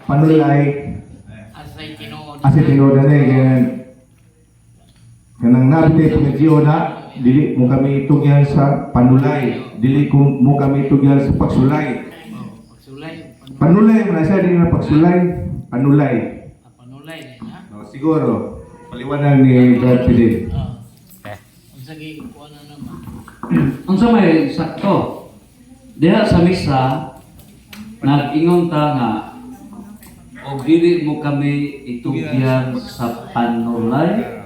panulay Asay tinuod na kanang nabite pagkatiyo na dili mo kami itugyan sa panulay, dili mo kami itugyan sa pagsulay. Panulay man siya, dili na pagsulay, panulay. Panulay na. No, siguro paliwanag ni Brad Pitt. Sige, kuha na naman. Ang sa may sakto, diha sa misa, nag-ingon ta nga, o dili mo kami itugyan sa panulay,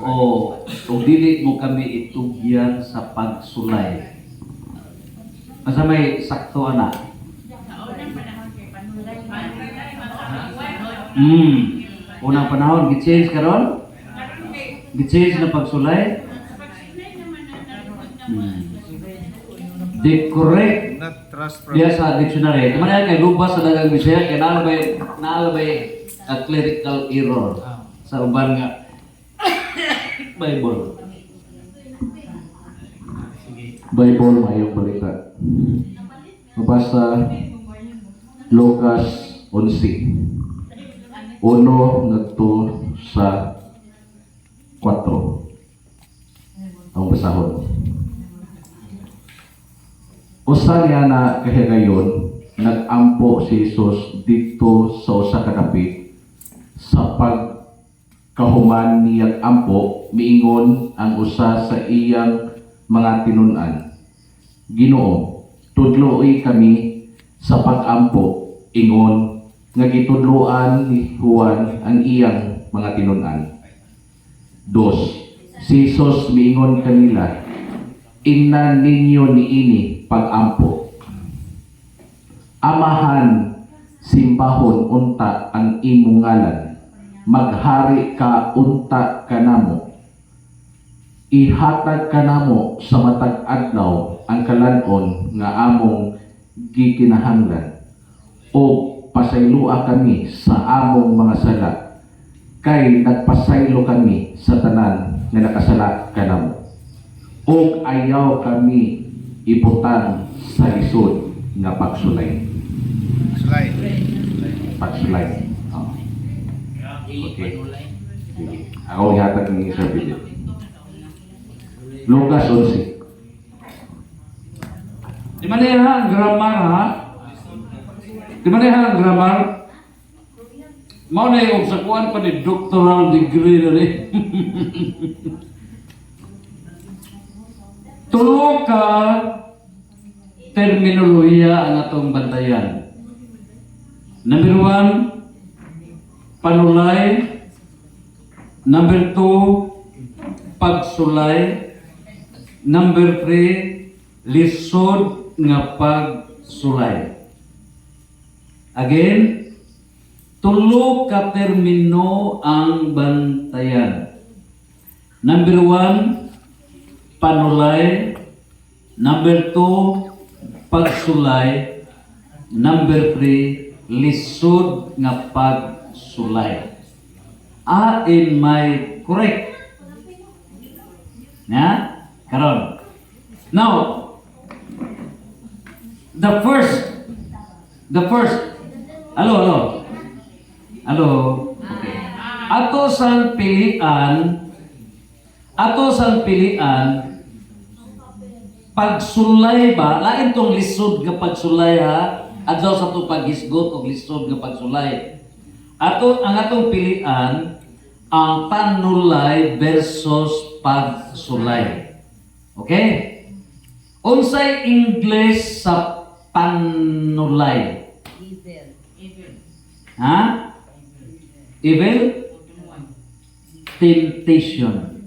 o dili mo kami itugyan sa pagsulay. Ang sa may sakto, anak. Unang panahon, gichange karon? Gichange na pagsulay? Di correct. Not trust Diya sa dictionary. Kamana kay lubas sa dagang Bisaya kay naalabay a clerical error sa uban nga Bible. Bible mayong balita. Mabasa Lucas 11. Uno ngadto sa 4. Ang basahon. Usa niya na kahigayon, nag-ampo si Jesus dito sa usa ka dapit. Sa pagkahuman niyang ampo, miingon ang usa sa iyang mga tinun-an. Ginoo, tudlooy kami sa pag-ampo, ingon, nga gitudloan ni Juan ang iyang mga tinun-an. 2. Si Jesus miingon kanila, ingnan ninyo niini pag-ampo. Amahan, simbahon unta ang imong ngalan. Maghari ka unta kanamo. Ihatag kanamo sa matag adlaw ang kalanon nga among gikinahanglan. O pasaylua kami sa among mga sala. Kay nagpasaylo kami sa tanan nga nakasala kanamo. O ayaw kami ibutan sa lisod nga pagsulay. Pagsulay. Oh. Okay. Sige. Ako ihatag ni Sir Philip. Lucas 11. Di maniha ang grammar, ha? Di maniha ang grammar? Mao na yung sa kuwan pa ni doctoral degree na rin. Tulo ka terminolohiya ang atong bantayan. Number 1, panulay. Number 2, pagsulay. Number 3, lisod nga pagsulay. Again, tulo ka termino ang bantayan. Number 1, panulay. Number 2, pagsulay. Number 3, lisod nga pagsulay. In my correct? Ya? Karon. Now, the first. Hello. Okay. Ato sang pilian, pagsulay ba? Lain tong lisod nga pagsulay, ha? Adlaw sa to paghisgot og lisod nga pagsulay. Ang atong pilian ang panulay versus pagsulay. Okay? Unsay English sa panulay? Ha? Evil? Temptation.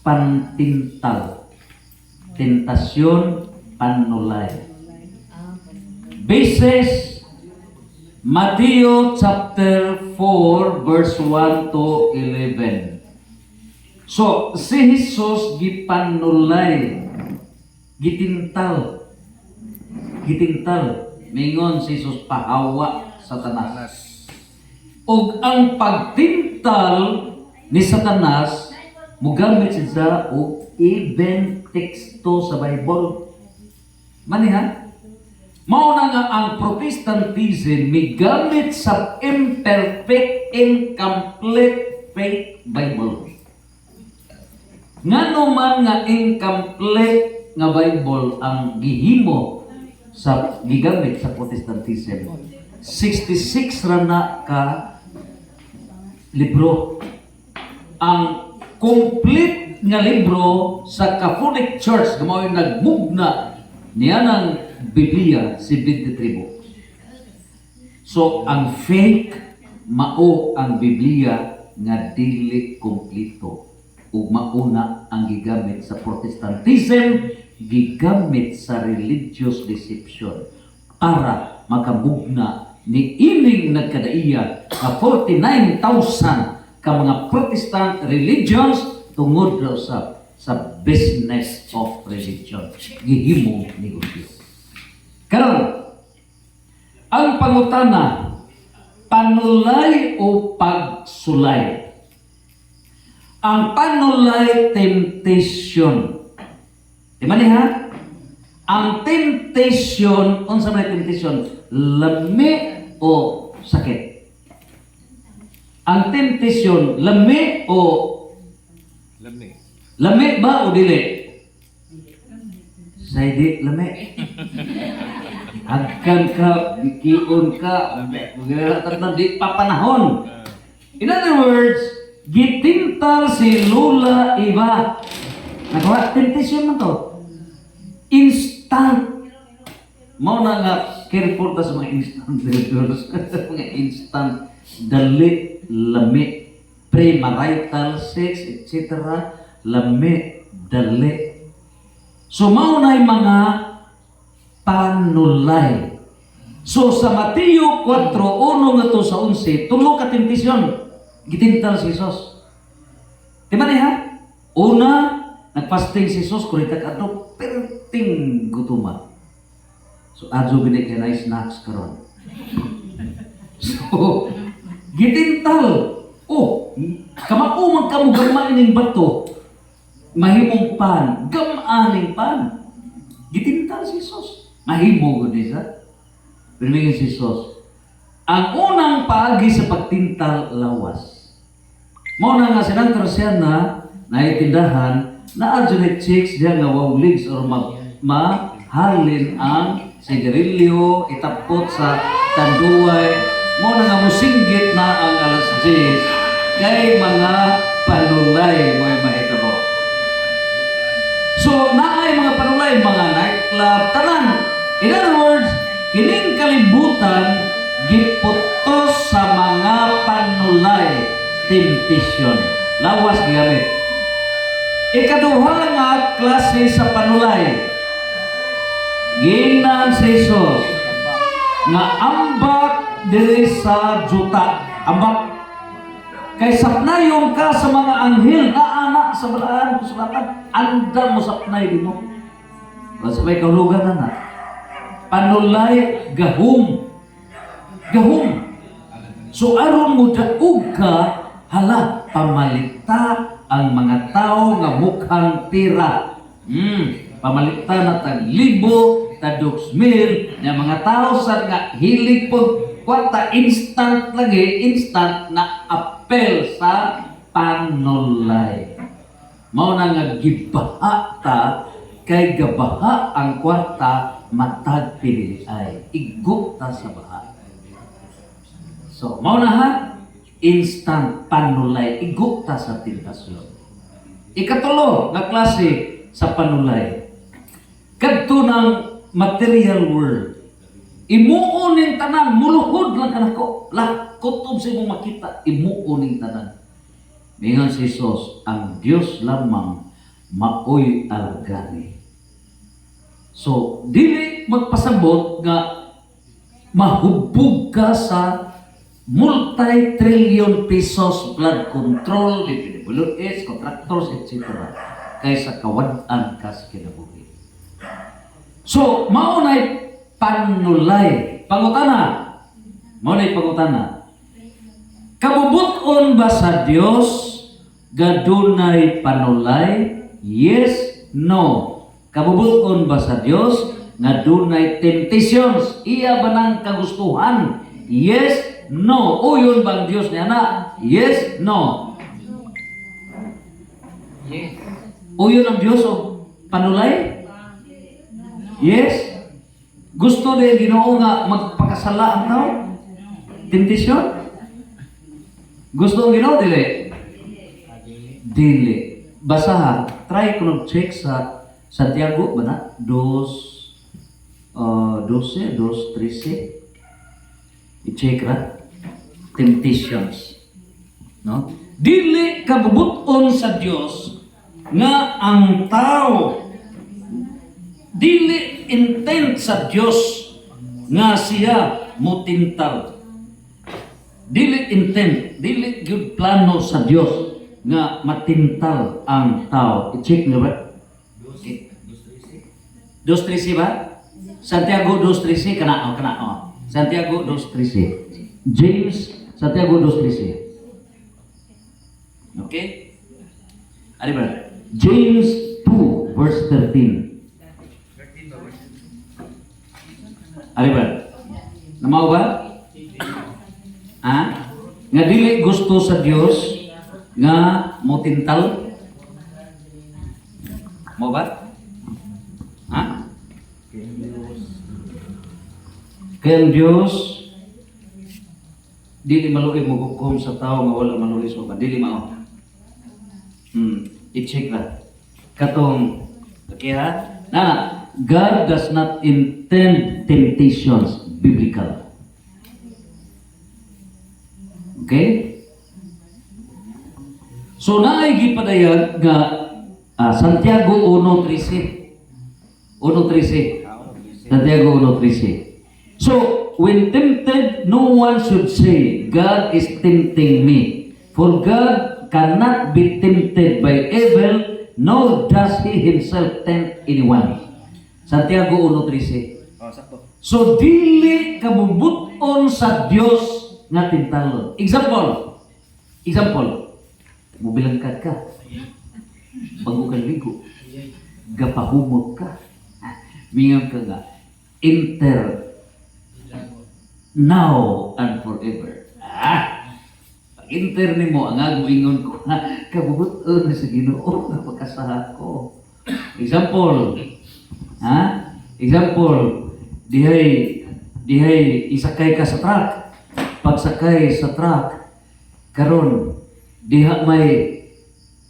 Pantintal. Tentasyon, panulay. Basis, Matthew chapter 4 verse 1 to 11. So, si Jesus gipanulay, gitintal. Mingon si Jesus pahawa Satanas. Og ang pagtintal ni Satanas mugamit siya og even teksto sa Bible. Maniha? Mao na nga ang Protestantism migamit sa imperfect, incomplete faith Bible. Ngano man nga incomplete nga Bible ang gihimo sa gigamit sa Protestantism. 66 ra na ka libro. Ang complete nga libro sa Catholic Church nga mao yung nagmugna niya ng Biblia, 73 books. So ang fake mao ang Biblia nga dili kompleto ug mauna ang gigamit sa Protestantism, gigamit sa religious deception para makamugna ni ining nagkadaiya ka 49,000 ka mga Protestant religions tungod raw sa business of religion. Gihimo ni Gudyo. Karon, ang pangutana, panulay o pagsulay? Ang panulay, temptation. Di ba niya? Ang temptation, unsa man ang temptation? Lami o sakit? Ang temptation, lami o lami ba o dili? Say di lami. Agkan ka, bikion ka, tatang di papanahon. In other words, gitintal si Lula Iba. Nagawa, temptation man to. Instant. Mao na nga, careful ta sa mga instant delivers. Mga instant, dali, lami, premarital sex, etc. Lami, dali. So, mao na yung mga panulay. So, sa Mateo 4:1 nga to sa 11, tulo ka temptation. Gitintal si Jesus. Di ba niya? Una, nagpasting si Jesus, kurita ka ito, perting gutuma. So, adyo binigay na snacks karon. So, gitintal. Oh, kamakumang ka mo gamain ng bato. Mahimong pan, gamaning pan. Gitintal si Jesus. Mahimo gud isa. Binigay si Jesus. Ang unang paagi sa pagtintal lawas. Mao na nga sinantro siya na naitindahan na adjunate chicks diya nga wow legs or mahalin ang sigarilyo itapot sa tanduay. Mao na nga musinggit na ang alas 10 kay mga panulay mo mahitabo. So naay mga panulay, mga nightclub, tanan. In other words, kining kalibutan giputos sa mga panulay, temptation. Lawas gigamit. Ikaduha nga klase sa panulay. Giingnan si Jesus nga ambak diri sa juta. Ambak. Kay sapnayon ka sa mga anghel na anak sa balaan kusulatan. Andam mo sapnay di mo. Sabay kahulugan na na. Panulay gahum. Gahum. So aron mo daog ka, hala, pamalita ang mga tao nga mukhang tira. Pamalita na tag libo, taduks mil, na mga tao sa nga hilig po, kwata instant lagi, instant na apel sa panulay. Mao na nga gibaha ta, kay gabaha ang kwarta matag piniliay. Igo ta sa baha. So, mao na ha, instant panulay, igo ta sa tentasyon. Ikatulo nga klase sa panulay. Kadto ng material world. Imuon ning tanan, muluhod lang kanako. Kutob sa imong makita, imuon ning tanan. Mingon si Jesus, ang Dios lamang maoy algani. So, dili magpasabot nga mahubog ka sa multi-trillion pesos blood control, DPWH, contractors, etc. kaysa kawad-an ka sa kinabuhi. So, maunay panulay. Pangutana. Maunay pangutana. Kabubuton ba sa Dios gadunay panulay? Yes, no. Kabubuton ba sa Dios nga dunay temptations, iya ba nang kagustuhan? Yes, no. Uyon bang Dios niya na? Yes, no. Yes. Uyon ang Dios o panulay? Yes. Gusto din Ginoo nga magpakasala ang tao? Temptation? Gusto ang Ginoo dili? Dili. Basaha, try ko check sa Santiago ba na? 12, 13. I-check ra. Temptations. No? Dili kabubuton sa Dios nga ang tao dili intent sa Dios nga siya mutintal. Dili intent, dili gyud plano sa Dios nga matintal ang tao. I-check niyo ba? 2:13 ba? Santiago 2:13 kana kana. Santiago 2:13. James Santiago 2:13. Okay? Ari ba? James 2 verse 13. Ari ba? Namaw ba? Ha? Nga dili gusto sa Dios nga motintal? Mo ba? Ha? Kaya ang Diyos dili maluoy mo hukom sa tao nga wala maluoy sa uban. Dili mao. I-check na. Katong okay ha? Na God does not intend temptations biblical. Okay? So naay gipadayag nga Santiago 1:13. 1:13. Santiago 1:13. So, when tempted, no one should say, God is tempting me. For God cannot be tempted by evil, nor does He Himself tempt anyone. Santiago 1:13. So, dili kabubuton sa Dios nga tintalon. Example. Mubilangkad ka. Bago ka ligo. Gapahumot ka. Mingam ka nga. Enter now and forever. Pag-enter nimo ang agmoingon ko kabubuton sa Ginoo nga pagkasaha ko. Example. Example, dihay isakay ka sa truck. Pagsakay sa truck, karon diha may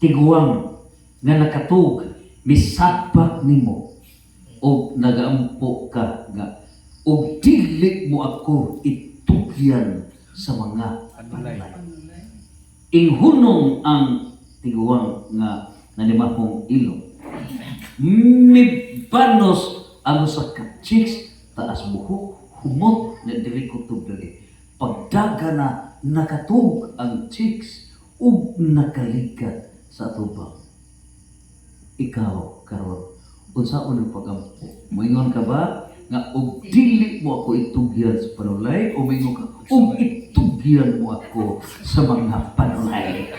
tiguang nga nakatug, misabak nimo o nagaampo ka nga o dili mo ako itugyan sa mga panulay. Inghunong ang tiguang nga nanimahong ilong. Mibanos ano sa kachiks, taas buhok, humot na dili ko tubli. Pagdaga na nakatug ang chicks ug nakalikat sa tubang. Ikaw, karon, unsaon ang pagampo? Moingon ka ba? Nga og dili mo ako itugyan sa panulay o mingo ka og itugyan mo ako sa mga panulay.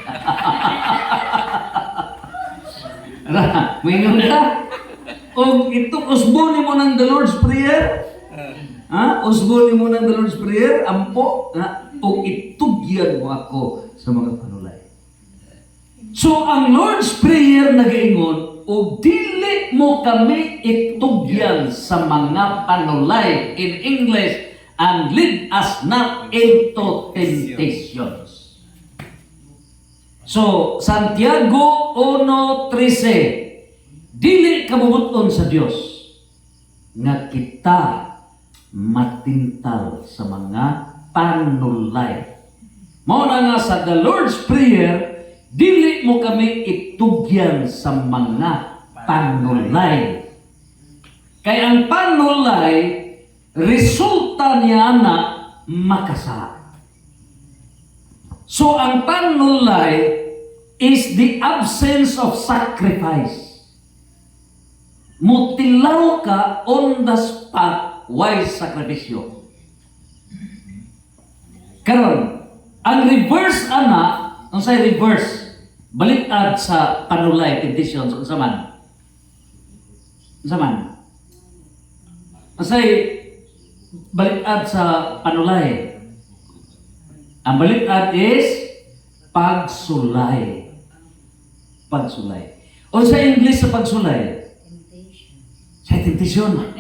Ara, mingo ka? Og usbon mo ng the Lord's Prayer? Usbon mo ng the Lord's Prayer? Ampo? Og itugyan mo ako sa mga panulay. So, ang Lord's Prayer nagaingon, o dili mo kami itugyan sa mga panulay, in English, and lead us not into temptations. So, Santiago 1:13, dili kabubuton sa Dios nga kita matintal sa mga panulay. Mao na nga sa the Lord's Prayer, dili mo kami itugyan sa mga panulay. Kaya ang panulay, resulta niya na makasala. So ang panulay is the absence of sacrifice. Mutilaw ka on the spot, why sakripisyo? Karon, ang reverse ang say reverse, baliktad sa panulay, temptations, unsa man? Masay balik-ad sa panulay. Ang balik-ad is pagsulay. Pagsulay. O sa English sa pagsulay? Sa temptation.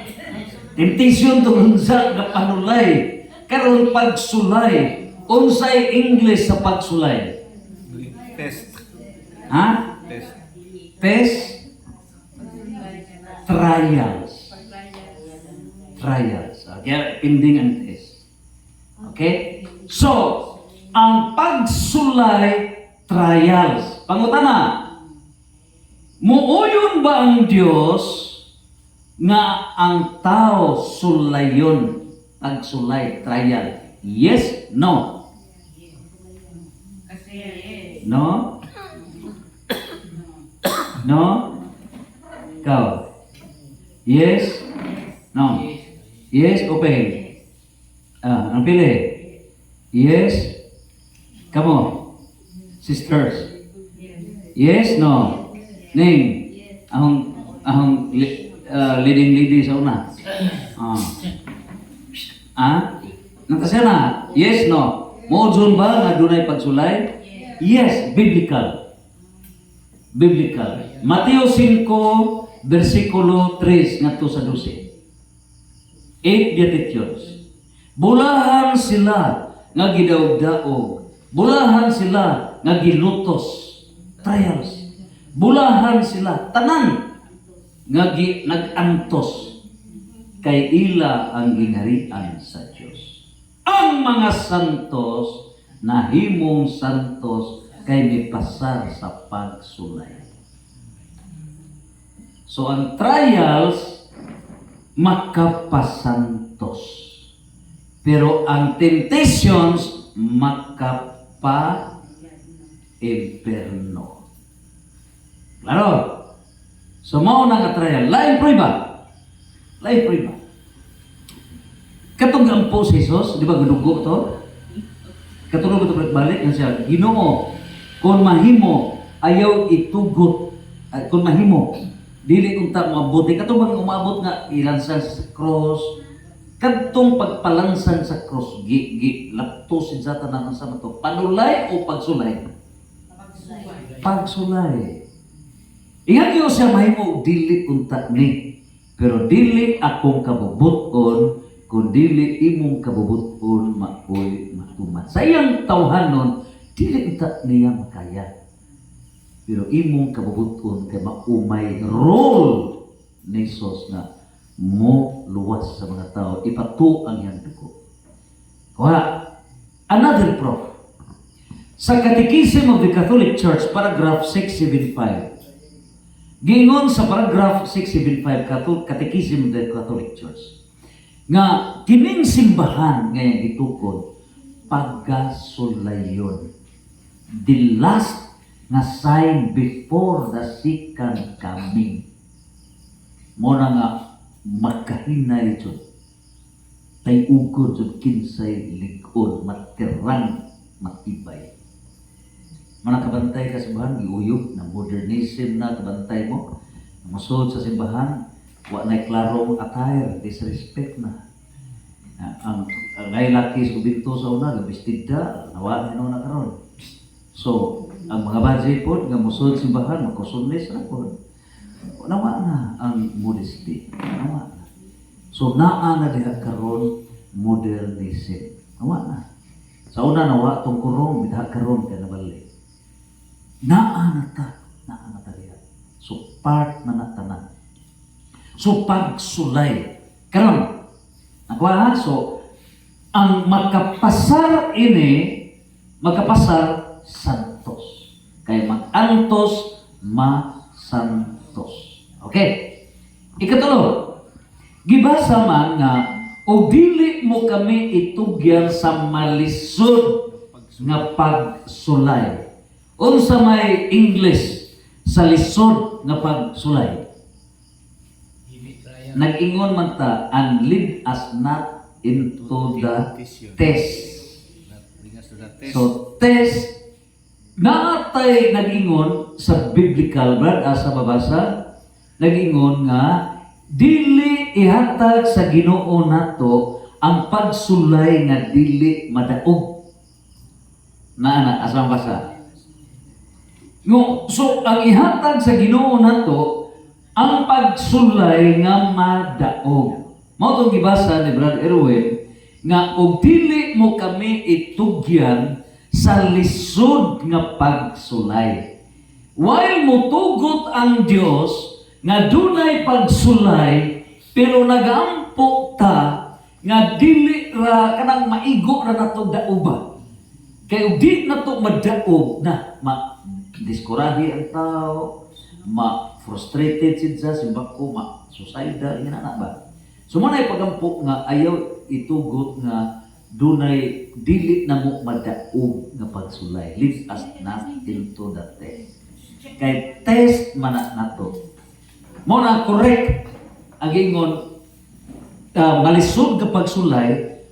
Temptation tungkol sa panulay. Karon pagsulay. Unsay English sa pagsulay? Test. Ha? Test. Test? Trials. Trials. Okay, pending ang test. Okay? So, ang pagsulay, trials. Pangutana, muuyon ba ang Diyos nga ang tao sulayon? Pagsulay, trial. Yes, no? No? No? Ikaw? Yes? No? Yes, open. Ang pili? Yes? Kamo? Sisters? Yes, no? Ning? Ahong leading lady sa una? Natasya na? Yes, no? Moodson ba nga dunay pagsulay? Yes, biblical. Biblical. Mateo 5, versikulo 3 ngadto sa 12. 8 beatitudes. Bulahan sila nga gidaog-daog. Bulahan sila nga gilutos. Trials. Bulahan sila tanan nga nag-antos kay ila ang ginharian sa Dios. Ang mga santos nahimong santos kay mipasar sa pagsulay. So ang trials makapasantos. Pero ang temptations makapa-imperno. Klaro? So mao na nga trial. Lain prueba. Lain prueba. Katong gampo si Jesus, di ba gudugo to? Katulog ito balik na siya, Ginoo, kung mahimo, ayaw itugot. Kung mahimo, dili kung ta mabuti. Katong bang umabot nga ilansan sa cross, katong pagpalansan sa cross, laptosin sa tanan sa to, panulay o pagsulay? Pagsulay. Ingat iyo siya mahimo, dili kung ta ni. Pero dili akong kabubuton, kung dili imong kabubuton maoy matuman. Sa iyang tawhanon, dili ta niya makaya. Pero imong kabubuton kay maumay role ni Jesus na mo luwas sa mga tao, ipatu ang iyang dugo. Kaya, another proof. Sa Catechism of the Catholic Church, paragraph 675, giingon sa paragraph 675, Catechism of the Catholic Church, nga kining simbahan ngayon gitukod paggasulayon, the last nga sign before the second coming. Mo na nga magkahinay jud tay ugod jud kinsay lig-on matirang matibay. Mana kabantay ka simbahan giuyog na modernism na kabantay mo musod sa simbahan. Wa na klarong attire, disrespect na. Ang laki sa kubinto sa una, gabistida, nawa na na karon. So, ang mga badge po, nga musod simbahan, makusunis na po. Nawa na ang modesty. Nawa na. So, naa na diha karon modernism. Nawa na. Sa una, nawa itong kurong, diha karon ka nabalik. Naa na ta diha. So, part na tanan. So, pagsulay. Karon, nakuha so, ang makapasar santos. Kaya mag-antos, masantos. Okay? Ikatulo, gibasa man nga, o dili mo kami itugyan sa malisod nga pagsulay. Unsa may English sa lisod nga pagsulay? Nag-ingon man ta, and lead us not into the test. So, test, naatay nag-ingon sa biblical, brad, sa babasa, nag-ingon nga, dili ihatag sa Ginoo nato ang pagsulay nga dili madaog. Na asam basa. So ang ihatag sa Ginoo nato ang pagsulay nga madaog. Mao tong gibasa ni Brother Erwin nga og dili mo kami itugyan sa lisod nga pagsulay. While motugot ang Dios nga dunay pagsulay, pero nagampo ta nga dili ra kanang maigo ra nato dauba. Kay ug di nato madaog na ma-discourage ang tao, ma-frustrated siya simbako, ma-suicide ina na ba. So mo nay pagampo nga ayaw itugot nga dunay dili na mo madaog nga pagsulay. Leads us not into the test. Kay test man nato. Mo na correct ang ingon malisod ka pagsulay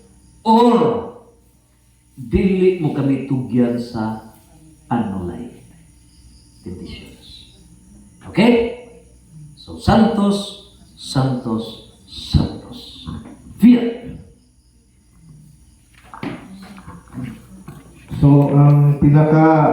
or dili mo kami tugyan sa anulay temptations. Okay? So santos, santos, santos. Fear. So ang pinaka